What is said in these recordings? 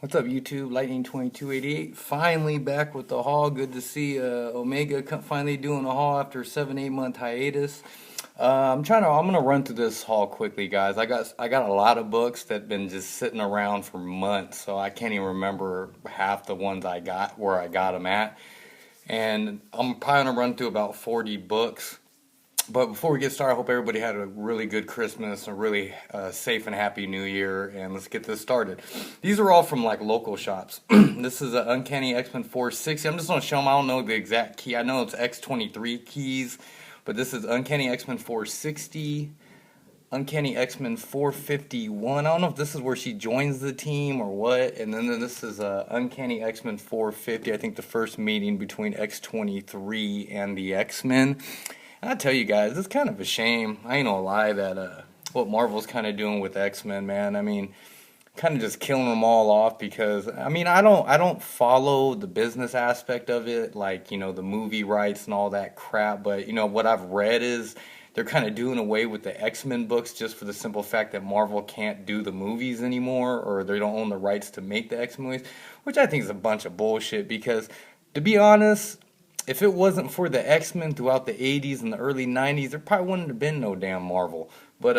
What's up, YouTube? Lightning 2288 finally back with the haul. Good to see Omega finally doing a haul after a 7-8 month hiatus. I'm gonna run through this haul quickly, guys. I got a lot of books that been just sitting around for months, so I can't even remember half the ones I got where I got them at. And I'm probably gonna run through about 40 books. But before we get started, I hope everybody had a really good Christmas, a really safe and happy New Year, and let's get this started. These are all from like local shops. This is an Uncanny X-Men 460. I'm just going to show them. I don't know the exact key. I know it's X23 keys, but this is Uncanny X-Men 460, Uncanny X-Men 451. I don't know if this is where she joins the team or what. And then this is Uncanny X-Men 450. I think the first meeting between X23 and the X-Men. I tell you guys, it's kind of a shame. I ain't gonna lie that what Marvel's kind of doing with X-Men, man. I mean, kind of just killing them all off because I mean, I don't follow the business aspect of it, like the movie rights and all that crap. But what I've read is they're kind of doing away with the X-Men books just for the simple fact that Marvel can't do the movies anymore, or they don't own the rights to make the X-Men movies, which I think is a bunch of bullshit. Because to be honest, if it wasn't for the X-Men throughout the 80s and the early 90s, there probably wouldn't have been no damn Marvel. But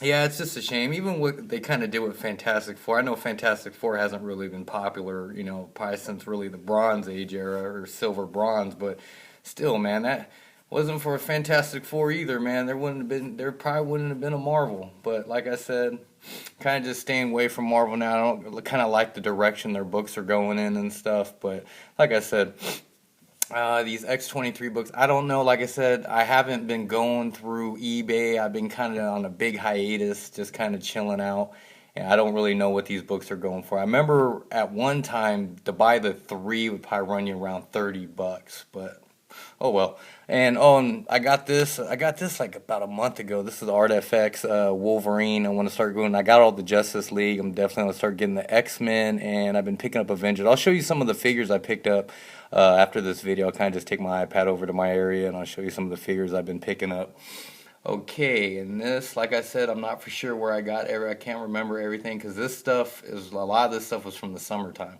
yeah, it's just a shame. Even what they kind of did with Fantastic Four. I know Fantastic Four hasn't really been popular, probably since really the Bronze Age era or Silver Bronze, but still, man, that wasn't for a Fantastic Four either, man. There probably wouldn't have been a Marvel. But like I said, kind of just staying away from Marvel now. I don't kind of like the direction their books are going in and stuff, but like I said, these X23 books, I don't know. Like I said, I haven't been going through eBay. I've been kind of on a big hiatus, just kind of chilling out. And I don't really know what these books are going for. I remember at one time to buy the three would probably run you around $30, but oh well. And I got this. I got this like about a month ago. This is Art FX Wolverine. I want to start going. I got all the Justice League. I'm definitely gonna start getting the X-Men, and I've been picking up Avengers. I'll show you some of the figures I picked up after this video. I'll kind of just take my iPad over to my area, and I'll show you some of the figures I've been picking up. Okay, and this, like I said, I'm not for sure where I got every. I can't remember everything because this stuff is a lot of this stuff was from the summertime.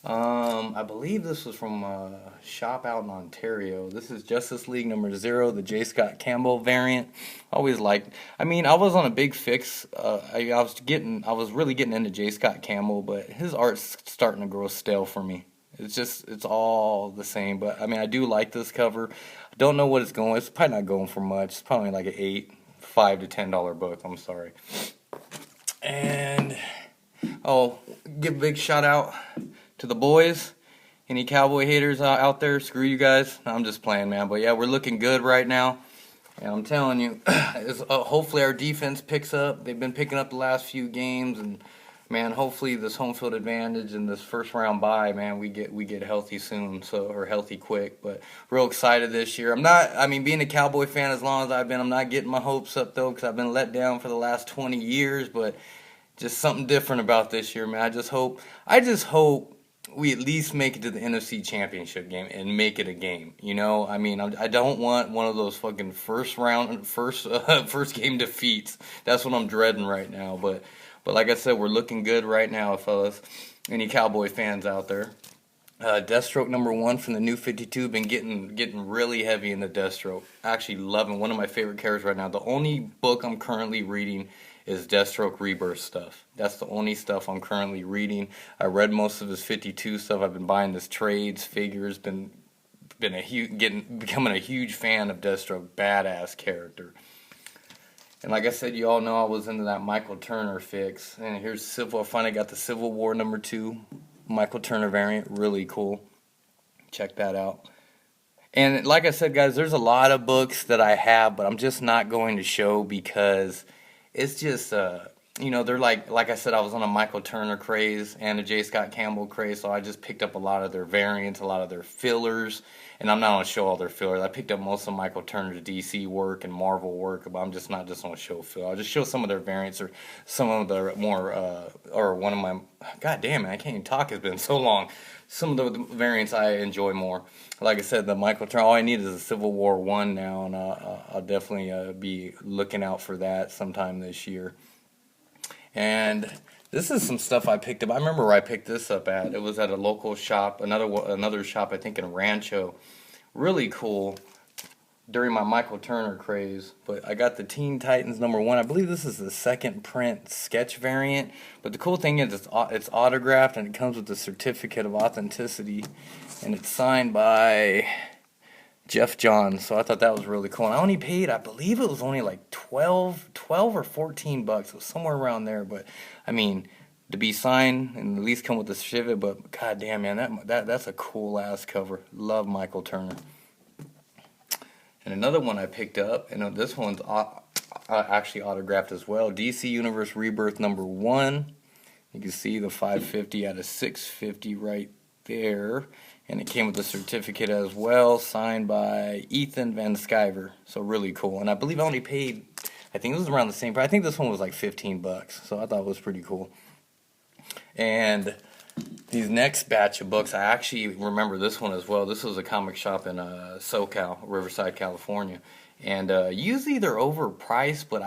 I believe this was from a shop out in Ontario. This is Justice League number 0, the J. Scott Campbell variant. Always liked. I mean, I was on a big fix. I was really getting into J. Scott Campbell, but his art's starting to grow stale for me. It's all the same. But I mean, I do like this cover. I don't know what it's going. It's probably not going for much. It's probably like an $5 to $10 book. I'm sorry. And oh, give a big shout out to the boys. Any Cowboy haters out there, screw you guys. No, I'm just playing, man. But yeah, we're looking good right now. And I'm telling you, hopefully our defense picks up. They've been picking up the last few games, and man, hopefully this home field advantage and this first round bye, man, we get healthy soon, or healthy quick. But real excited this year. I mean, being a Cowboy fan as long as I've been, I'm not getting my hopes up though, because I've been let down for the last 20 years. But just something different about this year, man. I just hope we at least make it to the NFC Championship game and make it a game. I mean, I don't want one of those fucking first game defeats. That's what I'm dreading right now. But like I said, we're looking good right now, fellas. Any Cowboy fans out there? Deathstroke number 1 from the New 52. Been getting really heavy in the Deathstroke. Actually loving one of my favorite characters right now. The only book I'm currently reading is Deathstroke Rebirth stuff. That's the only stuff I'm currently reading. I read most of his 52 stuff. I've been buying his trades, figures. Becoming a huge fan of Deathstroke. Badass character. And like I said, you all know I was into that Michael Turner fix. And here's I finally got the Civil War number 2 Michael Turner variant. Really cool. Check that out. And like I said, guys, there's a lot of books that I have, but I'm just not going to show because it's just, they're like I said, I was on a Michael Turner craze and a J. Scott Campbell craze, so I just picked up a lot of their variants, a lot of their fillers, and I'm not going to show all their fillers. I picked up most of Michael Turner's DC work and Marvel work, but I'm just not just going to show filler. I'll just show some of their variants or some of the more, or one of my, god damn it, I can't even talk, it's been so long. Some of the variants I enjoy more. Like I said, the Michael Turner, all I need is a Civil War 1 now, and I'll definitely be looking out for that sometime this year. And This is some stuff I picked up. I remember where I picked this up at. It was at a local shop, another shop I think in Rancho. Really cool during my Michael Turner craze. But I got the Teen Titans #1. I believe this is the second print sketch variant. But the cool thing is it's autographed and it comes with a certificate of authenticity, and it's signed by Jeff Johns. So I thought that was really cool. And I only paid, I believe it was only like 12 or $14. It was somewhere around there. But I mean, to be signed and at least come with the certificate. But goddamn, man, that's a cool ass cover. Love Michael Turner. And another one I picked up, and this one's actually autographed as well. DC Universe Rebirth #1. You can see the 550 out of 650 right there. And it came with a certificate as well, signed by Ethan Van Sciver. So really cool. And I believe I only paid, I think it was around the same price. I think this one was like $15. So I thought it was pretty cool. And these next batch of books, I actually remember this one as well. This was a comic shop in SoCal, Riverside, California. And usually they're overpriced, but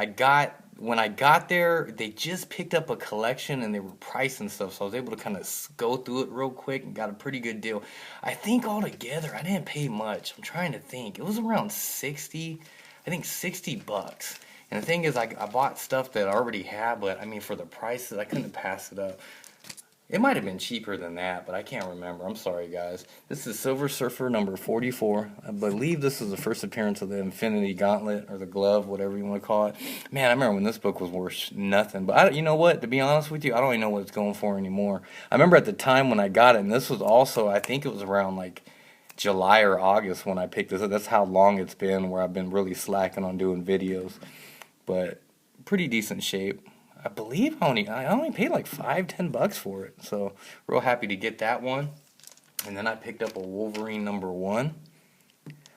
when I got there, they just picked up a collection and they were pricing stuff, so I was able to kind of go through it real quick and got a pretty good deal. I think altogether, I didn't pay much. I'm trying to think. It was around 60, I think $60. And the thing is, I bought stuff that I already had, but I mean, for the prices, I couldn't pass it up. It might have been cheaper than that, but I can't remember. I'm sorry, guys. This is Silver Surfer #44. I believe this is the first appearance of the Infinity Gauntlet, or the glove, whatever you want to call it. Man, I remember when this book was worth nothing. But you know what? To be honest with you, I don't even know what it's going for anymore. I remember at the time when I got it, and this was also, I think it was around like July or August when I picked this up. That's how long it's been where I've been really slacking on doing videos. But pretty decent shape. I believe I only paid like $5-10 for it, so real happy to get that one. And then I picked up a Wolverine #1,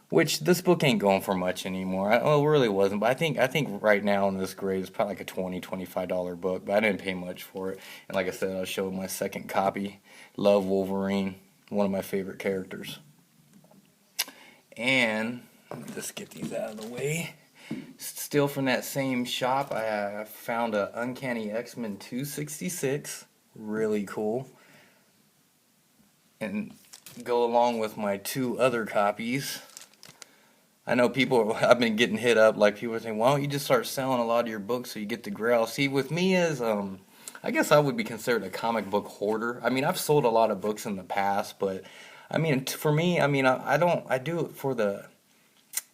which this book ain't going for much anymore. Well, it really wasn't, but I think right now in this grade it's probably like a $20-25 book, but I didn't pay much for it. And like I said, I'll show my second copy. Love Wolverine, one of my favorite characters. And let me just get these out of the way. Still from that same shop, I found a Uncanny X-Men 266. Really cool. And go along with my two other copies. I know I've been getting hit up, like people are saying, why don't you just start selling a lot of your books so you get the grail? See, with me as, I guess I would be considered a comic book hoarder. I mean, I've sold a lot of books in the past, but I mean, for me, I mean, I do it for the,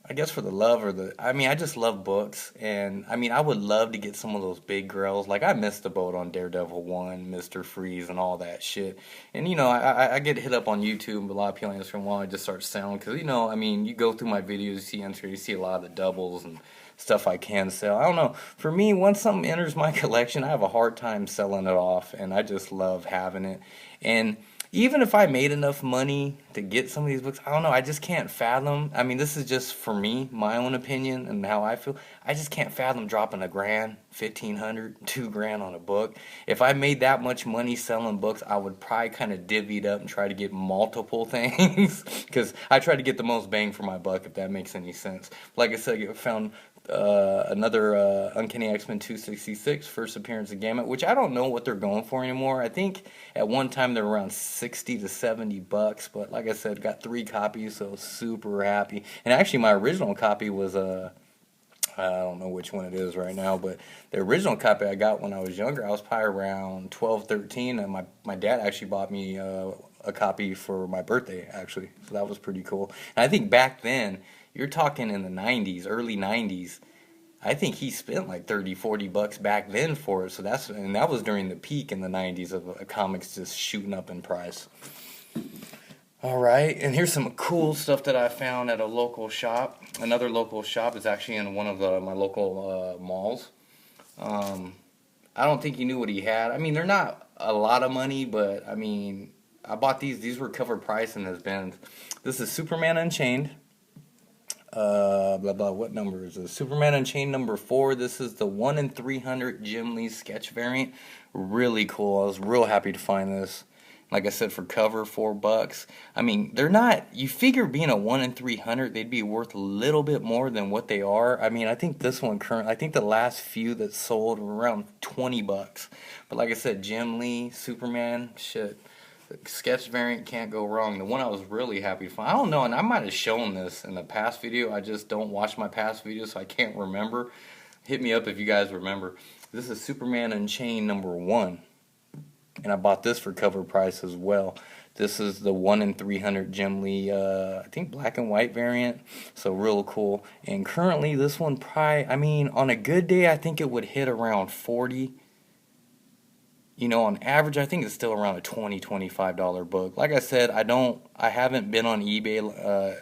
I guess for the love I just love books, and I mean, I would love to get some of those big grails. Like, I missed the boat on Daredevil 1, Mr. Freeze, and all that shit. And, you know, I get hit up on YouTube, a lot of people answering why I just start selling, because, you know, I mean, you go through my videos, you see a lot of the doubles and stuff I can sell. I don't know. For me, once something enters my collection, I have a hard time selling it off, and I just love having it. And even if I made enough money to get some of these books, I don't know, I just can't fathom. I mean, this is just for me, my own opinion and how I feel. I just can't fathom dropping $1,000, $1,500, $2,000 on a book. If I made that much money selling books, I would probably kind of divvy it up and try to get multiple things, because I try to get the most bang for my buck, if that makes any sense. Like I said, I found another Uncanny X-Men 266, first appearance of Gambit, which I don't know what they're going for anymore. I think at one time they were around $60 to $70, but like I said, got 3 copies, so super happy. And actually, my original copy was I don't know which one it is right now, but the original copy I got when I was younger, I was probably around 12, 13, and my dad actually bought me a copy for my birthday, actually, so that was pretty cool. And I think back then, you're talking in the 90s, early 90s, I think he spent like $30-40 back then for it, so that was during the peak in the 90s of comics just shooting up in price. Alright, and here's some cool stuff that I found at a local shop. Another local shop is actually in one of my local malls. I don't think he knew what he had. I mean, they're not a lot of money, but I mean, I bought these were cover price in his bins. This is Superman Unchained. Blah blah, what number is this? Superman Unchained #4. This is the 1 in 300 Jim Lee sketch variant. Really cool. I was real happy to find this. Like I said, for cover, $4. I mean, they're not. You figure being a 1 in 300, they'd be worth a little bit more than what they are. I mean, I think this one current. I think the last few that sold were around $20. But like I said, Jim Lee, Superman, shit. The sketch variant can't go wrong. The one I was really happy to find. I don't know, and I might have shown this in the past video. I just don't watch my past videos, so I can't remember. Hit me up if you guys remember. This is Superman Unchained #1. And I bought this for cover price as well. This is the 1 in 300 Jim Lee, I think black and white variant. So real cool. And currently this one probably, I mean, on a good day, I think it would hit around 40. You know, on average, I think it's still around a $20-$25 book. Like I said, I haven't been on eBay,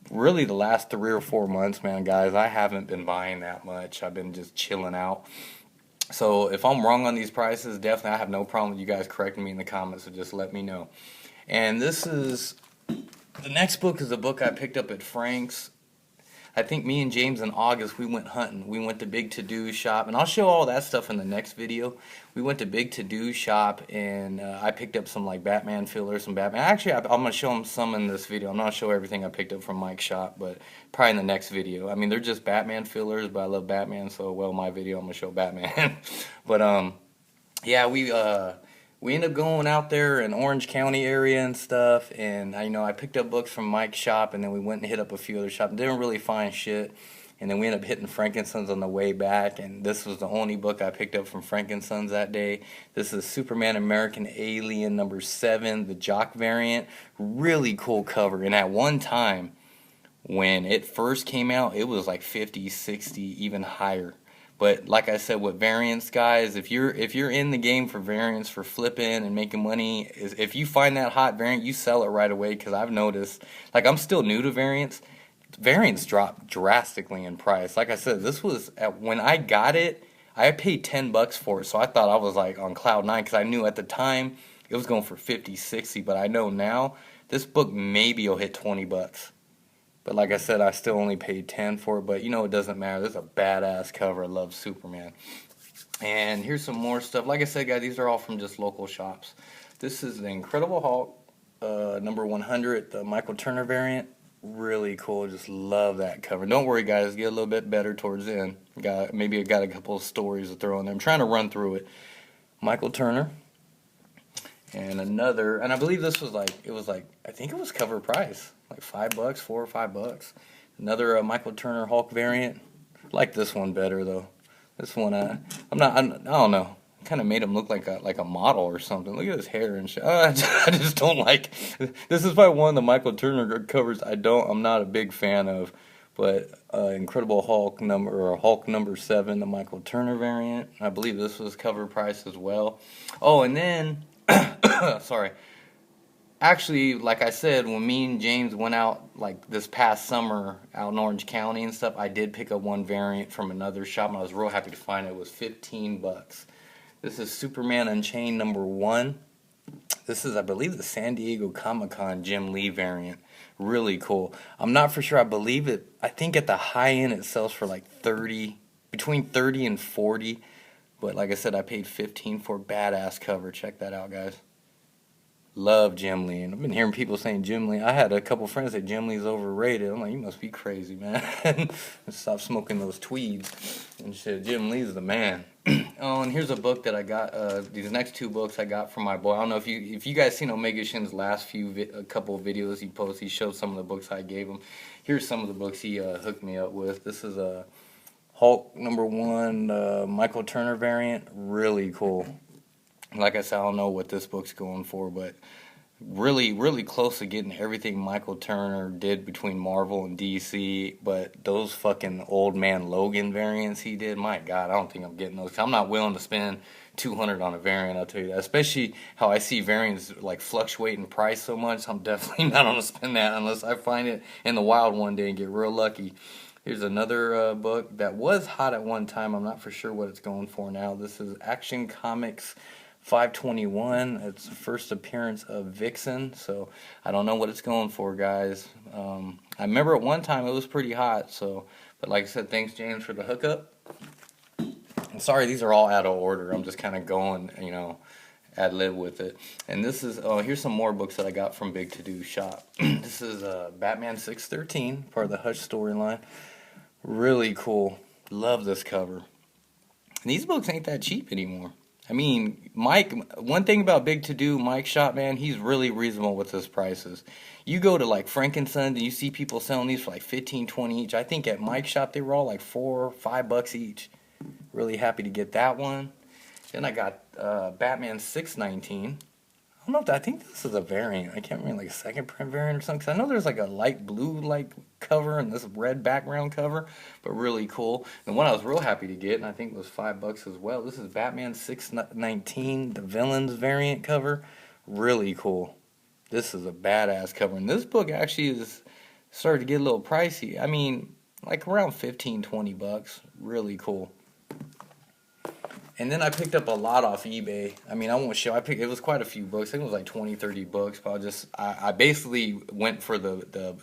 really the last 3 or 4 months, man, guys. I haven't been buying that much. I've been just chilling out. So if I'm wrong on these prices, definitely I have no problem with you guys correcting me in the comments, so just let me know. And this is, the next book is a book I picked up at Frank's. I think me and James in August, we went hunting. We went to Big To Do Shop, and I'll show all that stuff in the next video. We went to Big To Do Shop, and I picked up some like Batman fillers, some Batman. Actually, I'm going to show them some in this video. I'm not going to show everything I picked up from Mike's shop, but probably in the next video. I mean, they're just Batman fillers, but I love Batman, so well, my video, I'm going to show Batman. But, yeah, we ended up going out there in Orange County area and stuff, and I picked up books from Mike's shop, and then we went and hit up a few other shops. Didn't really find shit, and then we ended up hitting Frankensons on the way back, and this was the only book I picked up from Frankensons that day. This is Superman American Alien #7, the Jock variant. Really cool cover, and at one time, when it first came out, it was like 50, 60, even higher. But like I said, with variants, guys, if you're in the game for variants, for flipping and making money, if you find that hot variant, you sell it right away. Because I've noticed, like, I'm still new to variants. Variants drop drastically in price. Like I said, this was when I got it, I paid $10 for it. So I thought I was like on cloud nine, because I knew at the time it was going for 50, 60. But I know now this book maybe will hit $20. But like I said, I still only paid 10 for it. But you know, it doesn't matter. This is a badass cover. I love Superman. And here's some more stuff. Like I said, guys, these are all from just local shops. This is the Incredible Hulk, #100, the Michael Turner variant. Really cool. Just love that cover. Don't worry, guys. Get a little bit better towards the end. Maybe I got a couple of stories to throw in there. I'm trying to run through it. Michael Turner. And another, and I believe this was like, I think it was cover price, like $5, $4 or $5. Another Michael Turner Hulk variant. I like this one better though. This one, I don't know. Kind of made him look like a model or something. Look at his hair and shit. I just don't like. This is probably one of the Michael Turner covers I'm not a big fan of. But Incredible Hulk Hulk #7, the Michael Turner variant. I believe this was cover price as well. Oh, and then. Sorry. Actually, like I said, when me and James went out like this past summer out in Orange County and stuff, I did pick up one variant from another shop, and I was real happy to find it. It was $15. This is Superman Unchained #1. This is, I believe, the San Diego Comic-Con Jim Lee variant. Really cool. I'm not for sure. I think at the high end it sells for like 30, between 30 and 40. But like I said, I paid 15 for a badass cover. Check that out, guys. Love Jim Lee. And I've been hearing people saying Jim Lee. I had a couple friends say Jim Lee's overrated. I'm like, you must be crazy, man. Stop smoking those tweeds and shit. Jim Lee's the man. Oh, and here's a book that I got. These next 2 books I got from my boy. I don't know if you guys seen Omega Shin's last a couple of videos he posted. He showed some of the books I gave him. Here's some of the books he hooked me up with. This is a Hulk #1, Michael Turner variant. Really cool. Like I said, I don't know what this book's going for, but really, really close to getting everything Michael Turner did between Marvel and DC. But those fucking Old Man Logan variants he did, my God, I don't think I'm getting those. I'm not willing to spend $200 on a variant, I'll tell you that. Especially how I see variants like fluctuate in price so much. I'm definitely not going to spend that unless I find it in the wild one day and get real lucky. Here's another book that was hot at one time. I'm not for sure what it's going for now. This is Action Comics 521. It's the first appearance of Vixen, so I don't know what it's going for, guys. I remember at one time it was pretty hot, but like I said, thanks James for the hookup. I'm sorry, these are all out of order. I'm just kind of going, ad lib with it. And this is, oh, here's some more books that I got from Big To Do Shop. This is Batman 613, part of the Hush storyline. Really cool. Love this cover. And these books ain't that cheap anymore. I mean, Mike, one thing about Big To Do, Mike Shop, man, he's really reasonable with his prices. You go to like Frankenstein's and you see people selling these for like 15, 20 each. I think at Mike Shop they were all like $4 or $5 each. Really happy to get that one. Then I got Batman 619. I don't know if I think this is a variant. I can't remember, like a second print variant or something. Cause I know there's like a light blue like cover and this red background cover, but really cool. And one I was real happy to get, and I think it was $5 as well. This is Batman 619, the villains variant cover. Really cool. This is a badass cover, and this book actually is started to get a little pricey. I mean, like around 15, $20. Really cool. And then I picked up a lot off eBay. I mean, I won't show. It was quite a few books. I think it was like 20, 30 books. But I basically went for the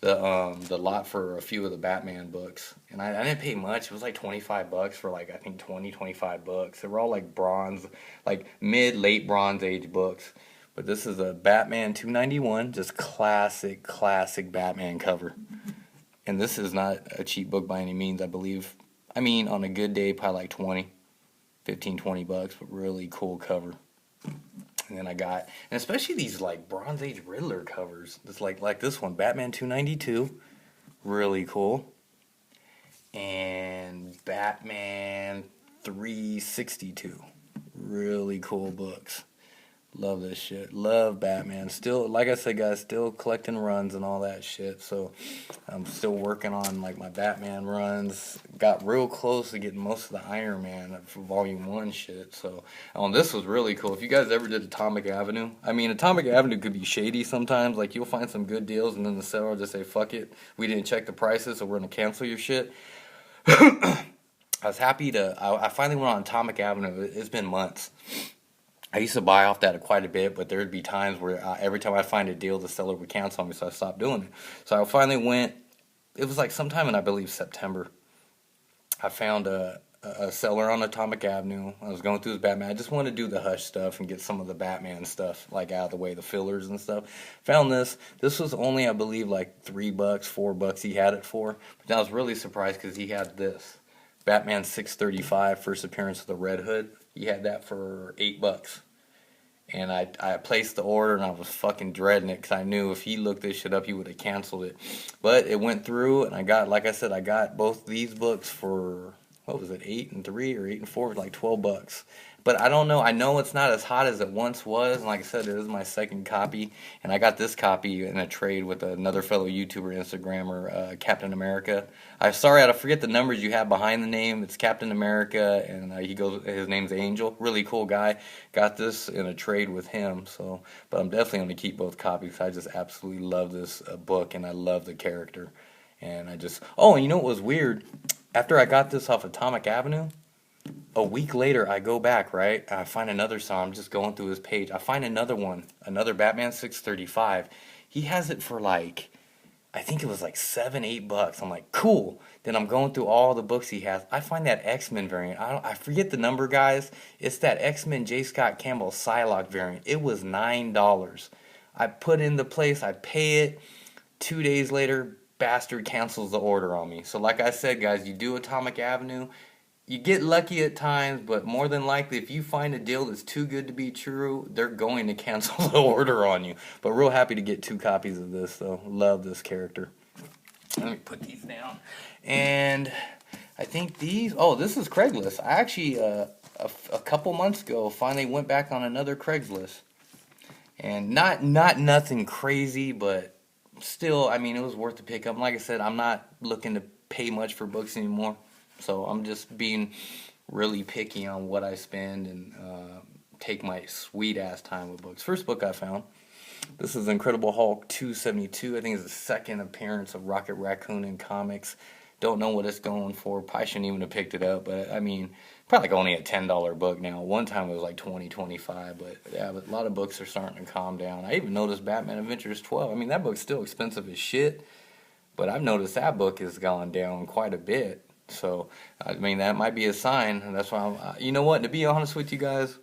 lot for a few of the Batman books, and I didn't pay much. It was like $25 for like I think 20, $25. They were all like bronze, like late Bronze Age books. But this is a Batman 291, just classic Batman cover. And this is not a cheap book by any means. I believe. I mean, on a good day, probably like 20. 15, $20, but really cool cover. And then I got, and especially these like Bronze Age Riddler covers. It's like this one, Batman 292, really cool. And Batman 362, really cool books. Love this shit. Love Batman. Still, like I said, guys, still collecting runs and all that shit. So I'm still working on like my Batman runs. Got real close to getting most of the Iron Man for Volume 1 shit. So this was really cool. If you guys ever did Atomic Avenue, I mean, Atomic Avenue could be shady sometimes. Like you'll find some good deals and then the seller will just say, fuck it. We didn't check the prices, so we're going to cancel your shit. I was happy to, I finally went on Atomic Avenue. It's been months. I used to buy off that quite a bit, but there would be times where every time I find a deal, the seller would cancel on me, so I stopped doing it. So I finally went, it was like sometime in, I believe, September. I found a seller on Atomic Avenue. I was going through his Batman. I just wanted to do the Hush stuff and get some of the Batman stuff, like out of the way, the fillers and stuff. Found this. This was only, I believe, like $3, $4 he had it for. But I was really surprised because he had this. Batman 635, first appearance of the Red Hood. He had that for $8. And I placed the order, and I was fucking dreading it because I knew if he looked this shit up, he would have canceled it. But it went through, and I got, like I said, I got both these books for, what was it, 8 and 3 or 8 and 4, like $12. But I don't know. I know it's not as hot as it once was. And like I said, it is my second copy. And I got this copy in a trade with another fellow YouTuber, Instagrammer, Captain America. I'm sorry, I forget the numbers you have behind the name. It's Captain America, and his name's Angel. Really cool guy. Got this in a trade with him. So, but I'm definitely going to keep both copies. I just absolutely love this book, and I love the character. And and you know what was weird? After I got this off Atomic Avenue, a week later, I go back, right? I find another song. I'm just going through his page. I find another one, another Batman 635. He has it for like, I think it was like $7, $8. I'm like, cool. Then I'm going through all the books he has. I find that X-Men variant. I forget the number, guys. It's that X-Men J. Scott Campbell Psylocke variant. It was $9. I put in the place. I pay it. 2 days later, bastard cancels the order on me. So like I said, guys, you do Atomic Avenue. You get lucky at times, but more than likely, if you find a deal that's too good to be true, they're going to cancel the order on you. But real happy to get 2 copies of this, though. Love this character. Let me put these down. And I think this is Craigslist. I actually, a couple months ago, finally went back on another Craigslist. And not nothing crazy, but still, I mean, it was worth the pickup. Like I said, I'm not looking to pay much for books anymore. So I'm just being really picky on what I spend and take my sweet-ass time with books. First book I found, this is Incredible Hulk 272. I think it's the second appearance of Rocket Raccoon in comics. Don't know what it's going for. Probably shouldn't even have picked it up. But, I mean, probably like only a $10 book now. One time it was like $20, $25. But, yeah, but a lot of books are starting to calm down. I even noticed Batman Adventures 12. I mean, that book's still expensive as shit. But I've noticed that book has gone down quite a bit. So, I mean, that might be a sign. And that's why you know what? To be honest with you guys,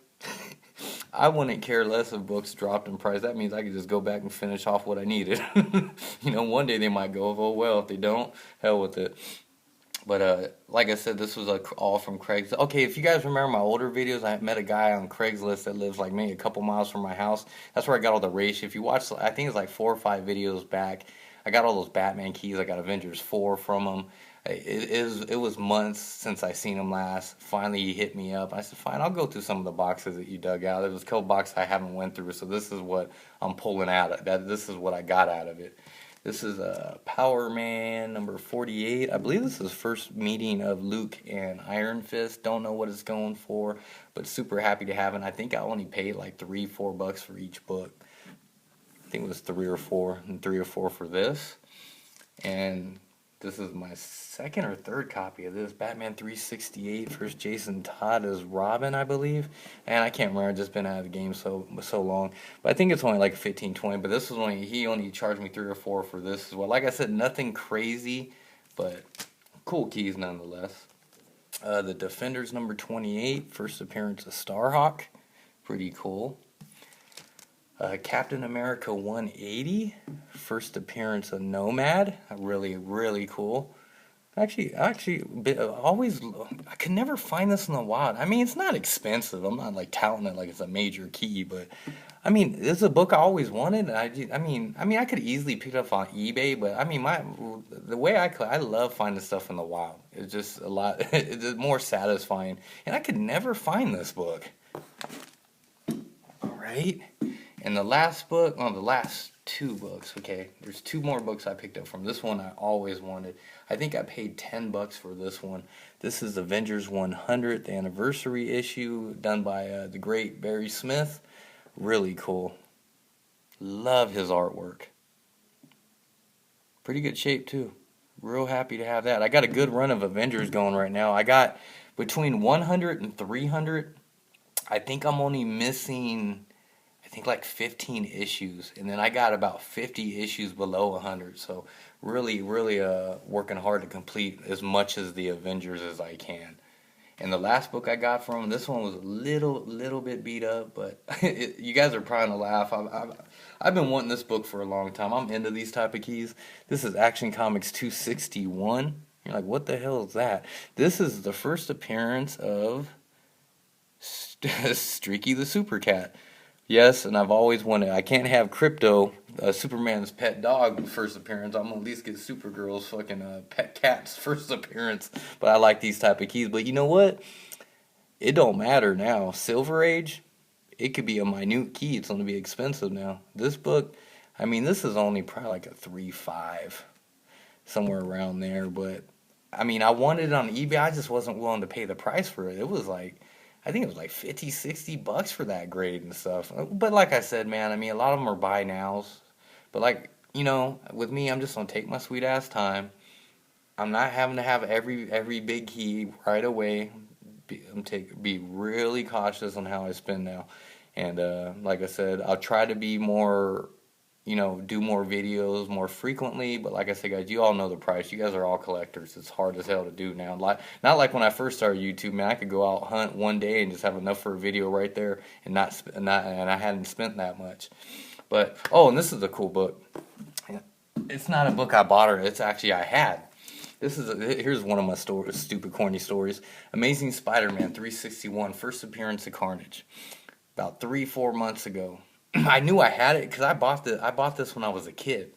I wouldn't care less if books dropped in price. That means I could just go back and finish off what I needed. One day they might go, oh well. If they don't, hell with it. But like I said, this was all from Craigslist. Okay, if you guys remember my older videos, I met a guy on Craigslist that lives like maybe a couple miles from my house. That's where I got all the race. If you watch, I think it's like 4 or 5 videos back. I got all those Batman keys. I got Avengers 4 from him. It was months since I seen him last. Finally, he hit me up. I said, "Fine, I'll go through some of the boxes that you dug out. There was a couple boxes I haven't went through, so this is what I'm pulling out. This is what I got out of it." This is Power Man number 48. I believe this is the first meeting of Luke and Iron Fist. Don't know what it's going for, but super happy to have it. I think I only paid like $3-4 for each book. I think it was 3 or 4, and 3 or 4 for this. And this is my second or third copy of this. Batman 368, first Jason Todd as Robin, I believe. And I can't remember, I've just been out of the game so long. But I think it's only like 15, 20. But this was he only charged me 3 or 4 for this as well. Like I said, nothing crazy, but cool keys nonetheless. The Defenders number 28, first appearance of Starhawk. Pretty cool. Captain America 180, first appearance of Nomad. Really, really cool. Actually, always, I could never find this in the wild. I mean, it's not expensive. I'm not like touting it like it's a major key, but I mean, this is a book I always wanted. I could easily pick it up on eBay, but I mean, the way I love finding stuff in the wild. It's just a lot. It's more satisfying, and I could never find this book. All right. And the last book, the last 2 books, okay, there's 2 more books I picked up from. This one I always wanted. I think I paid $10 for this one. This is Avengers 100th anniversary issue, done by the great Barry Smith. Really cool. Love his artwork. Pretty good shape too. Real happy to have that. I got a good run of Avengers going right now. I got between 100 and 300. I think I'm only missing, like 15 issues, and then I got about 50 issues below 100. So really working hard to complete as much as the Avengers as I can. And the last book I got from him, this one was a little bit beat up, but you guys are probably gonna laugh. I've been wanting this book for a long time. I'm into these type of keys. This is Action Comics 261. You're like, what the hell is that? This is the first appearance of Streaky the Super Cat. Yes, and I've always wanted. I can't have Crypto, Superman's pet dog, first appearance. I'm gonna at least get Supergirl's fucking pet cat's first appearance. But I like these type of keys. But you know what? It don't matter now. Silver Age, it could be a minute key. It's gonna be expensive now. This book, I mean, this is only probably like a 3.5, somewhere around there. But I mean, I wanted it on eBay. I just wasn't willing to pay the price for it. It was like, I think it was like $50-$60 for that grade and stuff. But like I said, man, I mean, a lot of them are buy nows. But like, with me, I'm just gonna take my sweet ass time. I'm not having to have every big key right away. Be really cautious on how I spend now. And like I said, I'll try to be more, do more videos more frequently. But like I said, guys, you all know the price. You guys are all collectors. It's hard as hell to do now. Not like when I first started YouTube, man. I could go out hunt one day and just have enough for a video right there, and and I hadn't spent that much. But and this is a cool book. It's not a book I bought her. It's actually I had. Here's one of my stupid corny stories. Amazing Spider-Man 361, first appearance of Carnage, about 3-4 months ago. I knew I had it because I bought this when I was a kid,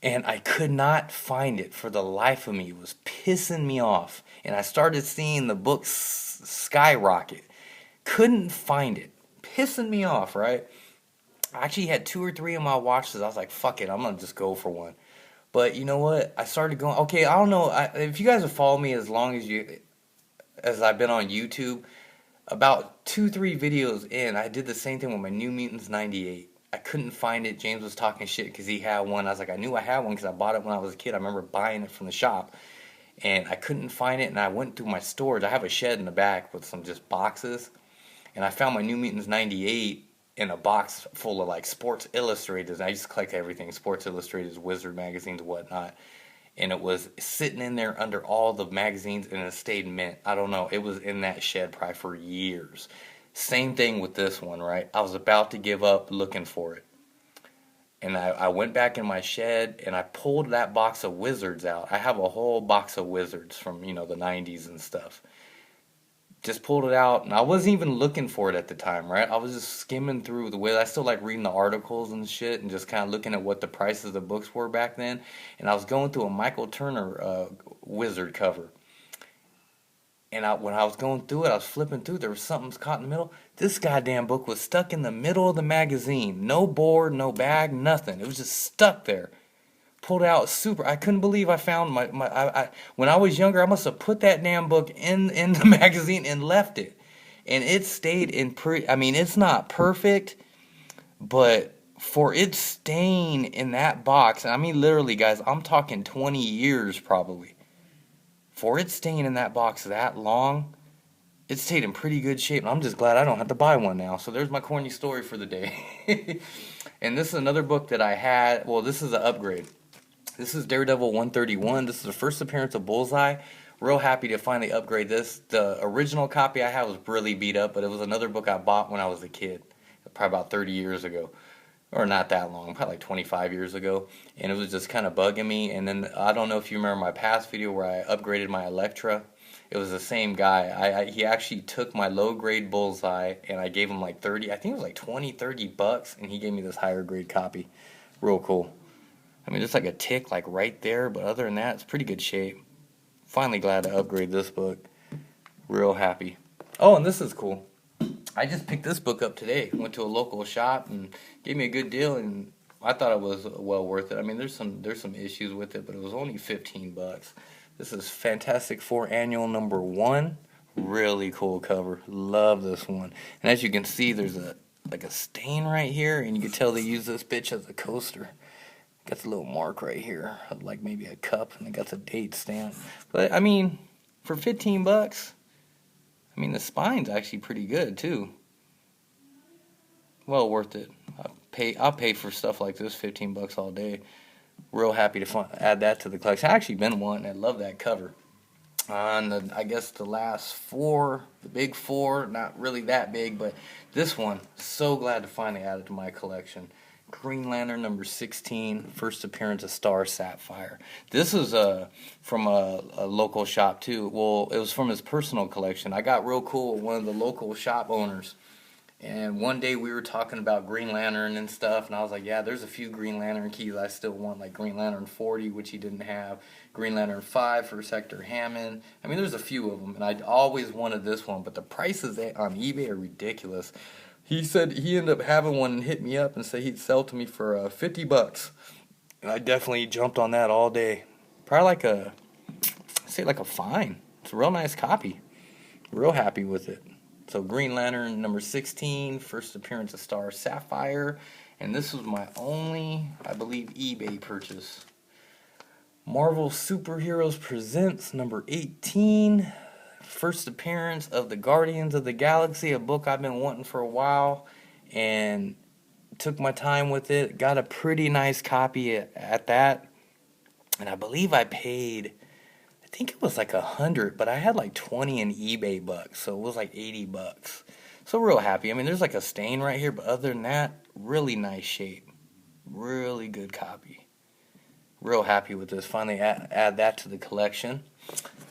and I could not find it for the life of me. It was pissing me off, and I started seeing the books skyrocket. Couldn't find it, pissing me off. Right? I actually had 2 or 3 of my watches. I was like, "Fuck it, I'm gonna just go for one." But you know what? I started going. Okay, I don't know if you guys have followed me as long as I've been on YouTube. About 2-3 videos in, I did the same thing with my New Mutants 98. I couldn't find it. James was talking shit because he had one. I was like, I knew I had one because I bought it when I was a kid. I remember buying it from the shop, and I couldn't find it. And I went through my storage. I have a shed in the back with some just boxes, and I found my New Mutants 98 in a box full of like Sports Illustrated. I used to collect everything, Sports Illustrated, Wizard magazines, whatnot. And it was sitting in there under all the magazines, and it stayed mint. I don't know. It was in that shed probably for years. Same thing with this one, right? I was about to give up looking for it. And I went back in my shed and I pulled that box of Wizards out. I have a whole box of Wizards from, the 90s and stuff. Just pulled it out, and I wasn't even looking for it at the time, right? I was just skimming through the way I still like reading the articles and shit, and just kind of looking at what the prices of the books were back then. And I was going through a Michael Turner Wizard cover, and when I was going through it, I was flipping through. There was something caught in the middle. This goddamn book was stuck in the middle of the magazine. No board, no bag, nothing. It was just stuck there. Pulled out super. I couldn't believe I found when I was younger, I must have put that damn book in the magazine and left it. And it stayed in I mean, it's not perfect, but for it staying in that box, I mean literally guys, I'm talking 20 years probably. For it staying in that box that long, it stayed in pretty good shape. And I'm just glad I don't have to buy one now. So there's my corny story for the day. And this is another book that I had. Well, this is an upgrade. This is Daredevil 131. This is the first appearance of Bullseye. Real happy to finally upgrade this. The original copy I had was really beat up, but it was another book I bought when I was a kid, probably about 30 years ago. Or not that long, probably like 25 years ago. And it was just kind of bugging me. And then I don't know if you remember my past video where I upgraded my Electra. It was the same guy. He actually took my low grade Bullseye and I gave him like 30, I think it was like 20, 30 bucks, and he gave me this higher grade copy. Real cool. I mean, it's like a tick like right there, but other than that, it's pretty good shape. Finally glad to upgrade this book. Real happy. Oh, and this is cool. I just picked this book up today. Went to a local shop and gave me a good deal, and I thought it was well worth it. I mean, there's some issues with it, but it was only 15 bucks. This is Fantastic Four Annual number 1. Really cool cover. Love this one. And as you can see, there's a stain right here, and you can tell they use this bitch as a coaster. Got a little mark right here, like maybe a cup, and it got the date stamp. But I mean, for 15 bucks, I mean the spine's actually pretty good too. Well worth it. I'll pay for stuff like this 15 bucks all day. Real happy to add that to the collection. I actually been wanting. I love that cover. On I guess the last 4, the big 4, not really that big, but this one, so glad to finally add it to my collection. Green Lantern number 16, first appearance of Star Sapphire. This is from a local shop too. Well, it was from his personal collection. I got real cool with one of the local shop owners. And one day we were talking about Green Lantern and stuff, and I was like, yeah, there's a few Green Lantern keys I still want, like Green Lantern 40, which he didn't have, Green Lantern 5 for Sector Hammond. I mean, there's a few of them, and I always wanted this one, but the prices on eBay are ridiculous. He said he ended up having one and hit me up and said he'd sell to me for 50 bucks. And I definitely jumped on that all day. Probably like a fine. It's a real nice copy. Real happy with it. So Green Lantern number 16, first appearance of Star Sapphire. And this was my only, I believe, eBay purchase. Marvel Superheroes Presents number 18. First appearance of the Guardians of the Galaxy, a book I've been wanting for a while, and took my time with it. Got a pretty nice copy at that, and I believe I paid, I think it was like 100, but I had like 20 in eBay bucks, so it was like 80 bucks. So real happy. I mean, there's like a stain right here, but other than that, really nice shape. Really good copy. Real happy with this. Finally add that to the collection.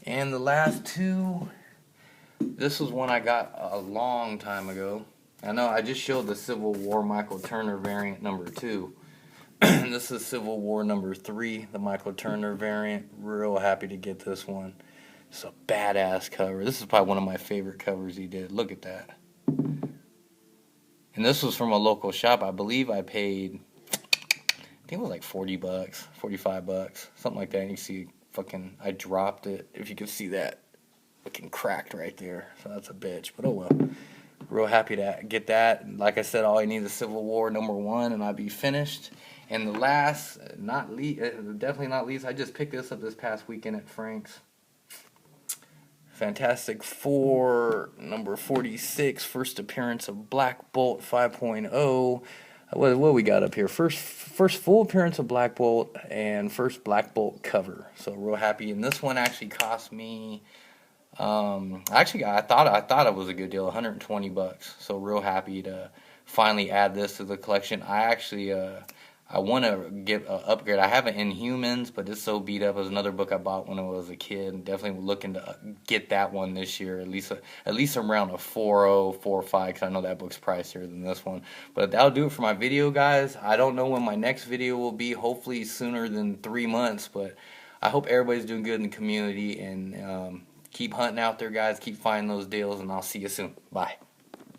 And the last 2, this was one I got a long time ago. I know I just showed the Civil War Michael Turner variant number 2. This is Civil War number 3, the Michael Turner variant. Real happy to get this one. It's a badass cover. This is probably one of my favorite covers he did. Look at that. And this was from a local shop. I believe I paid, I think it was like 40 bucks, 45 bucks, something like that. And you see I dropped it. If you can see that, looking cracked right there. So that's a bitch, but oh well. Real happy to get that. Like I said, all I need is Civil War number 1, and I'll be finished. And the last, definitely not least, I just picked this up this past weekend at Frank's. Fantastic Four number 46, first appearance of Black Bolt 5.0. What we got up here? First full appearance of Black Bolt and first Black Bolt cover. So real happy. And this one actually cost me Actually, I thought it was a good deal, 120 bucks. So real happy to finally add this to the collection. I want to get an upgrade. I have an Inhumans, but it's so beat up. It was another book I bought when I was a kid. Definitely looking to get that one this year, at least around a 4.0, 4.5, because I know that book's pricier than this one. But that'll do it for my video, guys. I don't know when my next video will be. Hopefully sooner than 3 months, but I hope everybody's doing good in the community, and keep hunting out there, guys. Keep finding those deals, and I'll see you soon. Bye.